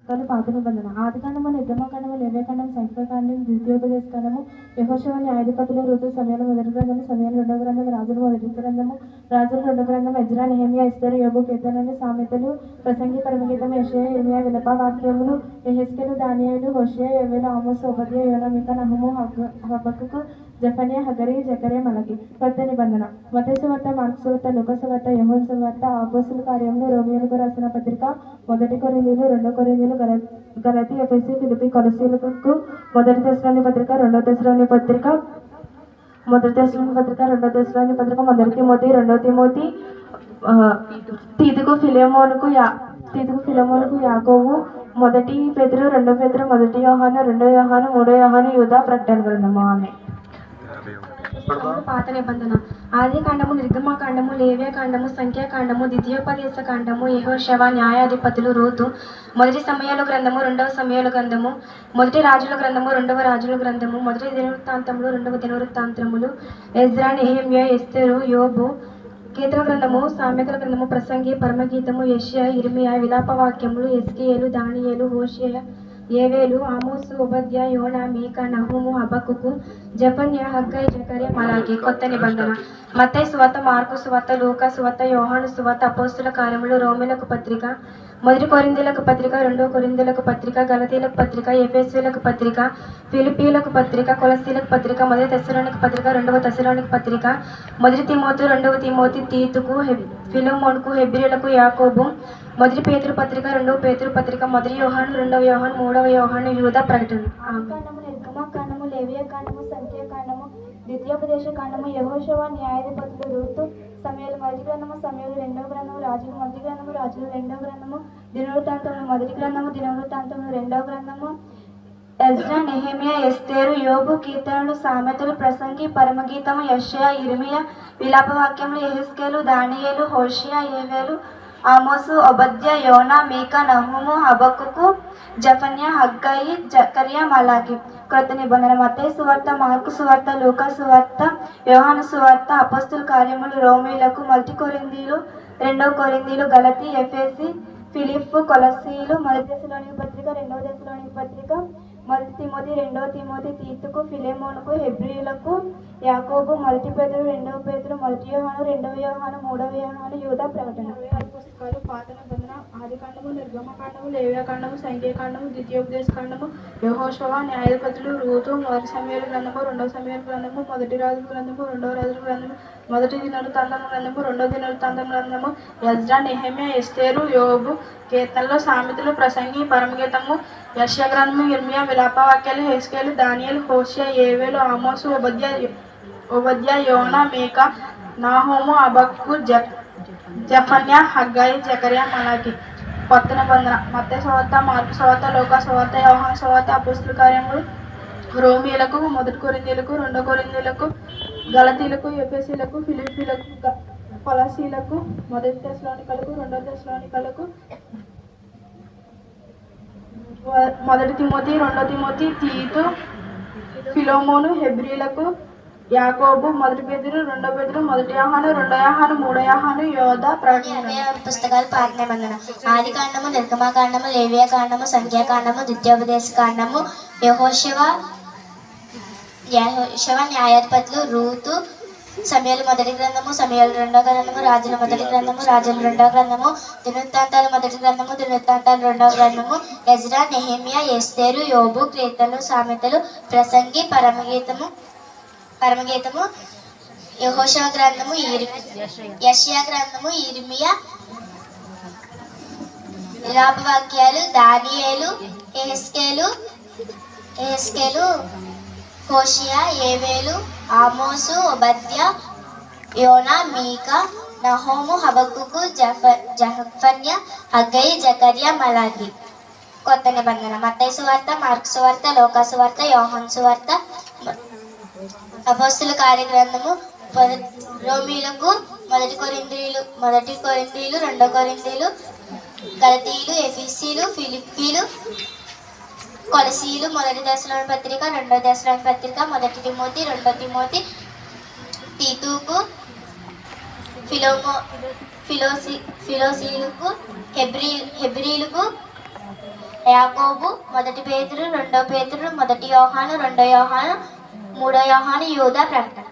పాత నిబంధన ఆదికాండము, నిర్గమకాండము, లేవ్యకాండము, సంఖ్యాకాండము, ద్వితీయోపదేశకాండము, యెహోషువ, న్యాయాధిపతులు, ఋతు, సమూయేలు మొదటి గ్రంథము, సమూయేలు రెండవ గ్రంథము, రాజులు మొదటి గ్రంథము, రాజులు రెండవ గ్రంథము, ఎజ్రా, నెహెమ్యా, ఎస్తేరు, యోబు, కీర్తనలు, సామెతలు, ప్రసంగి, పరమగీతము, యెషయా, యిర్మీయా, విలాప వాక్యములు, యెహెజ్కేలు, దానియేలు, హోషేయ, యోవేలు, ఆమోసు, ఓబద్యా, యోనా, మీకా, నహూము, హబక్కూకు, జెఫన్యా, హగ్గయి, జకర్యా, మలకి. కొత్త నిబంధన మత్తయి సువార్త, మార్కు సువార్త, లూకా సువార్త, యోహాను సువార్త, అపోస్తలుల కార్యములు, రోమీయులకు రాసిన పత్రిక, మొదటి కొరింథీయులు, రెండో కొరింథీయులు, గలతీ, ఎఫెసీ, ఫిలిప్పీ, కొలస్సీయులకు మొదటి తెస్సలోనిక పత్రిక, రెండో తెస్సలోనిక పత్రిక, మొదటి తెస్సలోనిక పత్రిక, రెండో తెస్సలోనిక పత్రిక, మొదటి తిమోతి, రెండో తిమోతి, తీతుకు, ఫిలెమోనుకు, యాకోబు, మొదటి పేతురు, రెండో పేతురు, మొదటి యోహాను, రెండో యోహాను, మూడో యోహాను, యూదా, ప్రకటన గ్రంథము. ఆమె పాత నిబంధన ఆదికాండము, నిర్గమకాండము, లేవ్యకాండము, సంఖ్యాకాండము, ద్వితీయోపదేశ కాండము, యెహోషువ, న్యాయాధిపతులు, రూతు, మొదటి సమూయేలు గ్రంథము, రెండవ సమూయేలు గ్రంథము, మొదటి రాజుల గ్రంథము, రెండవ రాజుల గ్రంథము, మొదటి దినవృత్తాంతములు, రెండవ దినవృత్తాంతములు, ఎజ్రా, నెహెమ్యా, ఎస్తేరు, యోబు, కీర్తన గ్రంథము, సామెతల గ్రంథము, ప్రసంగి, పరమగీతము, యెషయా, యిర్మీయా, విలాప వాక్యములు, హిజ్కీయేలు, దానియేలు, హోషేయ, యోవేలు, ఆమోసు, ఓబద్యా, యోనా, మీకా, నహూము, హబక్కూకు, జెఫన్యా, హగ్గయి, జకర్యా, మలాకి. కొత్త నిబంధన మత్తయి సువార్త, మార్కు సువార్త, లూకా సువార్త, యోహాను సువార్త, అపోస్తలుల కార్యములు, రోమీయులకు పత్రిక, మొదటి కొరింథీయులకు పత్రిక, రెండో కొరింథీయులకు పత్రిక, గలతీయులకు పత్రిక, ఎఫెసీయులకు పత్రిక, ఫిలిప్పీయులకు పత్రిక, కొలస్సీయులకు పత్రిక, మొదటి తెస్సలోనిక పత్రిక, రెండవ తెస్సలోనిక పత్రిక, మొదటి తిమోతి, రెండవ తిమోతి, తీతుకు, ఫిలెమోనుకు, హెబ్రీయులకు, యాకోబు, మొదటి పేతురు పత్రిక, రెండవ పేతురు పత్రిక, మొదటి యోహాను, రెండవ యోహాను, మూడవ యోహాను, యూదా, ప్రకటన. ఆదికాండము, నిర్గమకాండము, లేవ్యకాండము, సంఖ్యాకాండము, ద్వితీయోపదేశ కాండము, యెహోషువ, న్యాయాధిపతులు, రూతు, సమూయేలు మొదటి గ్రంథము, సమూయేలు రెండవ గ్రంథము, రాజులు మొదటి గ్రంథము, రాజులు రెండవ గ్రంథము, దినవృత్తాంతములు మొదటి గ్రంథము, దినవృత్తాంతములు రెండవ గ్రంథము, ఎజ్రా, నెహెమ్యా, ఎస్తేరు, యోబు, కీర్తనలు, సామెతలు, ప్రసంగి, పరమగీతము, యెషయా, యిర్మీయా, విలాప వాక్యములు, యెహెజ్కేలు, దానియేలు, హోషేయ, యోవేలు, ఆమోసు, ఓబద్యా, యోనా, మీకా, నహూము, హబక్కూకు, జెఫన్యా, హగ్గయి, జకర్యా, మలాకి. క్రొత్త నిబంధన మత్తయి సువార్త, మార్కు సువార్త, లూకా సువార్త, యోహాను సువార్త, అపోస్తలుల కార్యములు, రోమీయులకు, మొదటి కొరింథీయులు, రెండవ కొరింథీయులు, గలతీ, ఎఫెసీ, ఫిలిప్పు, కొలస్సీయులు, మొదటి తెస్సలోనిక పత్రిక, రెండవ తెస్సలోనిక పత్రిక, మొదటి తిమోతి, రెండవ తిమోతి, తీతుకు, ఫిలెమోనుకు, హెబ్రీయులకు, యాకోబు, మొదటి పేతురు, రెండవ పేతురు, మొదటి యోహాను, రెండవ యోహాను, మూడవ యోహాను, యూదా, ప్రకటన. పుస్తకాలు పాత నిబంధన ఆదికాండము, నిర్గమకాండము, లేవ్యకాండము, సంఖ్యాకాండము, ద్వితీయోపదేశ కాండము, యెహోషువ, న్యాయాధిపతులు, రూతు, మొదటి సమూయేలు గ్రంథము, రెండవ సమూయేలు గ్రంథము, మొదటి రాజుల గ్రంథము, రెండవ రాజుల గ్రంథము, మొదటి దినవృత్తాంతం గ్రంథము, రెండవ దినవృత్తాంతం గ్రంథము, ఎజ్రా, నెహెమ్యా, ఎస్తేరు, యోబు, కీర్తనలు, సామెతలు, ప్రసంగి, పరమగీతము, యెషయా గ్రంథము, యిర్మీయా, విలాప వాక్యాలు, హెజ్కేలు, దానియేలు, హోషేయ, యోవేలు, ఆమోసు, ఓబద్యా, యోనా, మీకా, నహూము, హబక్కూకు, జెఫన్యా, హగ్గయి, జకర్యా, మలాకి. కొత్త నిబంధన మత్తయి సువార్త, మార్కు సువార్త, లూకా సువార్త, యోహాను సువార్త, అపోస్తలుల కార్యములు, రోమీయులకు, మొదటి కొరింథీయులకు, రెండో కొరింథీయులకు, గలతీయులకు, ఎఫెసీయులకు, ఫిలిప్పీయులకు, కొలస్సీయులకు, మొదటి తెస్సలోనికలకు, రెండవ తెస్సలోనికలకు, మొదటి తిమోతి, రెండో తిమోతి, తీతు, ఫిలెమోను, హెబ్రీయులకు, యాకోబు, మొదటి పేతురు, రెండో పేతురు, మొదటి యోహాను, రెండో యోహాను, మూడో యోహాను, యోదా, ప్రకటన. పుస్తకాలు పాత నిబంధన ఆదికాండము, నిర్గమకాండము, లేవ్యకాండము, సంఖ్యాకాండము, ద్వితీయోపదేశ కాండము, యెహోషువ, న్యాయాధిపతులు, రూతు, సమూయేలు మొదటి గ్రంథము, సమూయేలు రెండవ గ్రంథము, రాజుల మొదటి గ్రంథము, రాజుల రెండవ గ్రంథము, దినవృత్తాంతాలు మొదటి గ్రంథము, దినవృత్తాంతాలు రెండవ గ్రంథము, ఎజ్రా, నెహెమ్యా, ఎస్తేరు, యోబు, కీర్తనలు, సామెతలు, ప్రసంగి, పరమగీతము, యెహోషువ గ్రంథము, యెషయా గ్రంథము, యిర్మీయా, విలాప వాక్యాలు, దానియేలు, యెహెజ్కేలు, హోషేయ, యోవేలు, ఆమోసు, ఓబద్యా, యోనా, మీకా, నహూము, హబక్కూకు, జెఫన్యా, హగ్గయి, జకర్యా, మలాకి. కొత్త నిబంధన మత్తయి సువార్త, మార్కు సువార్త, లూకా సువార్త, యోహాను సువార్త, అపోస్తలుల కార్యగ్రంథము, రోమీయులకు, మొదటి కొరింథీయులు, రెండో కొరింథీయులు, గలతీయులు, ఎఫెసీయులు, ఫిలిప్పీలు, కొలస్సీయులు, మొదటి తెస్సలోనిక పత్రిక, రెండవ తెస్సలోనిక పత్రిక, మొదటి తిమోతి, రెండో తిమోతి, తీతుకు, ఫిలోసీయులకు, హెబ్రీయులకు, యాకోబు, మొదటి పేతురు, రెండో పేతురు, మొదటి యోహాను, రెండో యోహాను, మూడో యోహాను, యూదా, ప్రకటన.